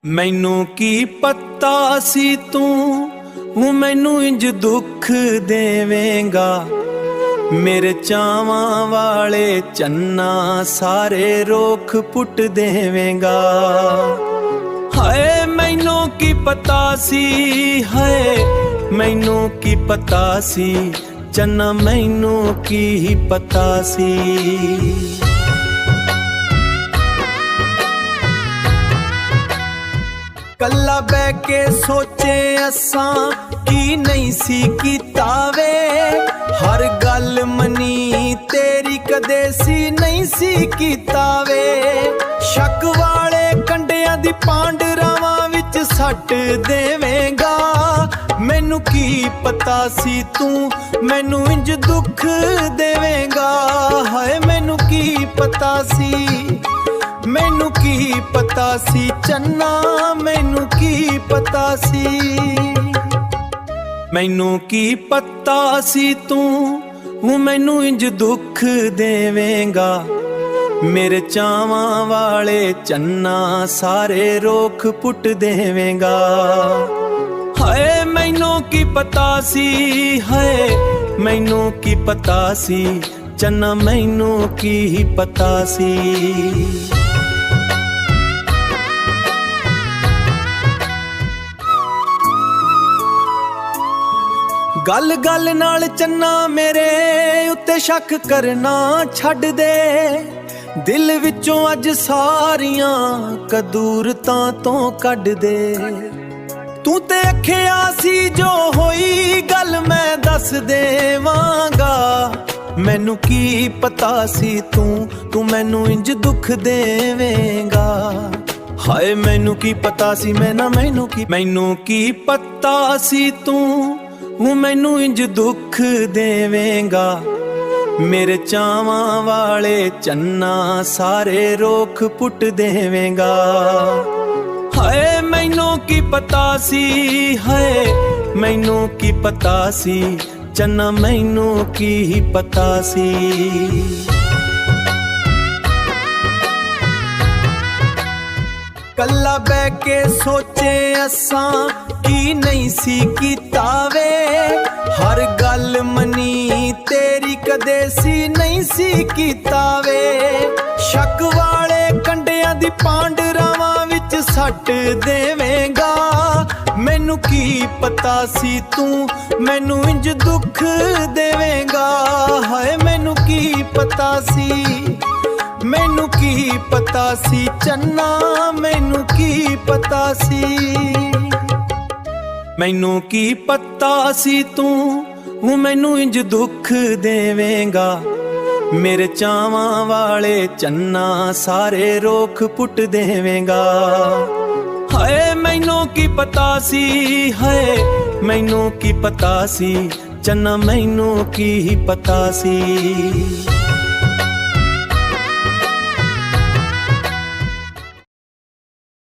ਮੈਨੂੰ ਕੀ ਪਤਾ ਸੀ ਤੂੰ ਮੈਨੂੰ ਇੰਜ ਦੁੱਖ ਦੇਵੇਂਗਾ। ਮੇਰੇ ਚਾਵਾਂ ਵਾਲੇ ਚੰਨਾ ਸਾਰੇ ਰੋਖ ਪੁੱਟ ਦੇਵੇਂਗਾ। ਹਾਏ ਮੈਨੂੰ ਕੀ ਪਤਾ ਸੀ, ਹਾਏ ਮੈਨੂੰ ਕੀ ਪਤਾ ਸੀ, ਚੰਨਾ ਮੈਨੂੰ ਕੀ ਪਤਾ ਸੀ। ਕੱਲਾ ਬਹਿ ਕੇ ਸੋਚੇ ਅਸਾਂ ਕੀ ਨਹੀਂ ਸੀ ਕੀਤਾ ਵੇ। ਹਰ ਗੱਲ ਮਨੀ ਤੇਰੀ ਕਦੇ ਸੀ ਨਹੀਂ ਸੀ ਕੀਤਾ ਵੇ। ਸ਼ੱਕ ਵਾਲੇ ਕੰਡਿਆਂ ਦੀ ਪਾਂਡਰਾਵਾਂ ਵਿੱਚ ਸੱਟ ਦੇਵੇਂਗਾ। ਮੈਨੂੰ ਕੀ ਪਤਾ ਸੀ ਤੂੰ ਮੈਨੂੰ ਇੰਜ ਦੁੱਖ ਦੇਵੇਂਗਾ। ਹਾਏ ਮੈਨੂੰ ਕੀ ਪਤਾ ਸੀ, ਮੈਨੂੰ ਕੀ ਪਤਾ ਸੀ ਚੰਨਾ ਮੈਨੂੰ ਕੀ ਪਤਾ ਸੀ। ਮੈਨੂੰ ਕੀ ਪਤਾ ਸੀ ਤੂੰ ਮੈਨੂੰ ਇੰਜ ਦੁੱਖ ਦੇਵੇਂਗਾ। ਮੇਰੇ ਚਾਵਾਂ ਵਾਲੇ ਚੰਨਾ ਸਾਰੇ ਰੋਖ ਪੁੱਟ ਦੇਵੇਂਗਾ। ਹਾਏ ਮੈਨੂੰ ਕੀ ਪਤਾ ਸੀ, ਹਾਏ ਮੈਨੂੰ ਕੀ ਪਤਾ ਸੀ, ਚੰਨਾ ਮੈਨੂੰ ਕੀ ਪਤਾ ਸੀ। ਗੱਲ ਗੱਲ ਨਾਲ ਚੰਨਾ ਮੇਰੇ ਉੱਤੇ ਸ਼ੱਕ ਕਰਨਾ ਛੱਡ ਦੇ। ਦਿਲ ਵਿੱਚੋਂ ਅੱਜ ਸਾਰੀਆਂ ਕਦੂਰਤਾਂ ਤੋਂ ਕੱਢ ਦੇ। ਤੂੰ ਤੇ ਆਖਿਆ ਸੀ ਜੋ ਹੋਈ ਗੱਲ ਮੈਂ ਦੱਸ ਦੇਵਾਂਗਾ। ਮੈਨੂੰ ਕੀ ਪਤਾ ਸੀ ਤੂੰ ਮੈਨੂੰ ਇੰਜ ਦੁੱਖ ਦੇਵੇਂਗਾ। ਹਾਏ ਮੈਨੂੰ ਕੀ ਪਤਾ ਸੀ ਮੈਨੂੰ ਕੀ ਪਤਾ ਸੀ ਤੂੰ ਮੈਨੂੰ ਇੰਜ ਦੁੱਖ ਦੇਵੇਂਗਾ। ਮੇਰੇ ਚਾਵਾਂ ਵਾਲੇ ਚੰਨਾ ਸਾਰੇ ਰੋਖ ਪੁੱਟ ਦੇਵੇਂਗਾ। ਹਾਏ ਮੈਨੂੰ ਕੀ ਪਤਾ ਸੀ, ਹਾਏ ਮੈਨੂੰ ਕੀ ਪਤਾ ਸੀ, ਚੰਨਾ ਮੈਨੂੰ ਕੀ ਪਤਾ ਸੀ। ਕੱਲਾ ਬਹਿ ਕੇ ਸੋਚੇ ਅਸਾਂ ਕੀ ਨਹੀਂ ਸੀ ਕੀਤਾ ਵੇ। ਹਰ ਗੱਲ ਮਨੀ ਤੇਰੀ ਕਦੇ ਸੀ ਨਹੀਂ ਸੀ ਕੀਤਾ ਵੇ। ਸ਼ੱਕ ਵਾਲੇ ਕੰਡਿਆਂ ਦੀ ਪਾਂਡਰਾਵਾਂ ਵਿੱਚ ਸੱਟ ਦੇਵੇਂਗਾ। ਮੈਨੂੰ ਕੀ ਪਤਾ ਸੀ ਤੂੰ ਮੈਨੂੰ ਇੰਜ ਦੁੱਖ ਦੇਵੇਂਗਾ। ਹਾਏ ਮੈਨੂੰ ਕੀ ਪਤਾ ਸੀ, ਮੈਨੂੰ ਕੀ ਪਤਾ ਸੀ ਚੰਨਾ ਮੈਨੂੰ ਕੀ ਪਤਾ ਸੀ। ਮੈਨੂੰ ਕੀ ਪਤਾ ਸੀ ਤੂੰ ਮੈਨੂੰ ਇੰਜ ਦੁੱਖ ਦੇਵੇਂਗਾ। ਮੇਰੇ ਚਾਵਾਂ ਵਾਲੇ ਚੰਨਾ ਸਾਰੇ ਰੋਖ ਪੁੱਟ ਦੇਵੇਂਗਾ। ਹਾਏ ਮੈਨੂੰ ਕੀ ਪਤਾ ਸੀ, ਹਾਏ ਮੈਨੂੰ ਕੀ ਪਤਾ ਸੀ, ਚੰਨਾ ਮੈਨੂੰ ਕੀ ਪਤਾ ਸੀ।